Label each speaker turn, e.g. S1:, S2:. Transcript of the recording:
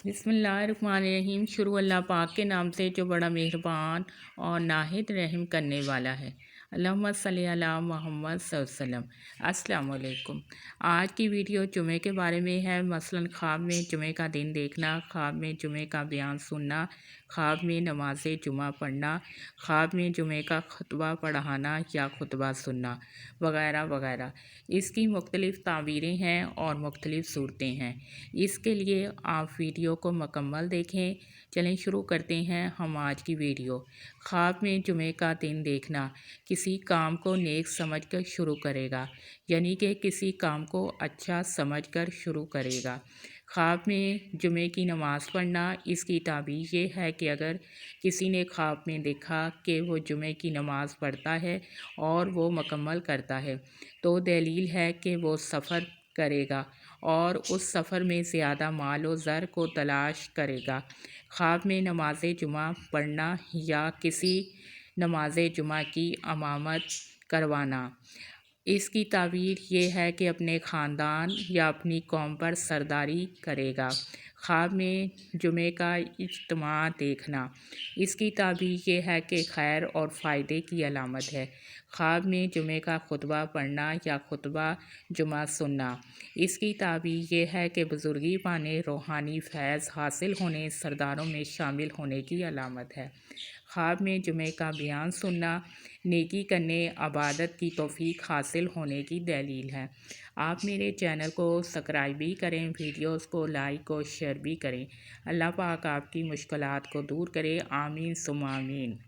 S1: बिस्मिल्लाहिर्रहमानिर्रहीम। शुरू अल्लाह पाक के नाम से जो बड़ा मेहरबान और नाहिद रहम करने वाला है। अल्लाहुम्मा सल्ली अला मुहम्मद सल्लल्लाहु अलैहि वसल्लम। अस्सलामु अलैकुम। आज की वीडियो जुमे के बारे में है। मसलन ख्वाब में जुमे का दिन देखना, ख्वाब में जुमे का बयान सुनना, ख्वाब में नमाज जुमा पढ़ना, ख्वाब में जुमे का खुतबा पढ़ाना या खुतबा सुनना वगैरह वगैरह। इसकी मुख्तलिफ़ ताबीरें हैं और मुख्तलिफ़ सूरतें हैं। इसके लिए आप वीडियो को मुकम्मल देखें। चलें शुरू करते हैं हम आज की वीडियो। ख्वाब में जुमे का दिन देखना किसी काम को नेक समझकर शुरू करेगा, यानी कि किसी काम को अच्छा समझकर शुरू करेगा। ख्वाब में जुमे की नमाज़ पढ़ना, इसकी ताबीर ये है कि अगर किसी ने ख्वाब में देखा कि वो जुमे की नमाज़ पढ़ता है और वो मुकम्मल करता है, तो दलील है कि वो सफ़र करेगा और उस सफ़र में ज़्यादा माल व ज़र को तलाश करेगा। ख्वाब में नमाज जुमा पढ़ना या किसी नमाज जुमा की अमामत करवाना, इसकी ताबीर ये है कि अपने ख़ानदान या अपनी कौम पर सरदारी करेगा। ख्वाब में जुमे का इज्तिमा देखना, इसकी ताबीर ये है कि खैर और फ़ायदे की अलामत है। ख्वाब में जुमे का खुतबा पढ़ना या खुतबा जुमा सुनना, इसकी ताबीर ये है कि बुज़ुर्गी पाने, रूहानी फैज़ हासिल होने, सरदारों में शामिल होने की अलामत है। ख्वाब में जुमे का बयान सुनना, नेकी करने, इबादत की तौफ़ीक हासिल होने की दलील है। आप मेरे चैनल को सब्सक्राइब भी करें, वीडियोस को लाइक और शेयर भी करें। अल्लाह पाक आपकी मुश्किलात को दूर करे। आमीन सुम्मा आमीन।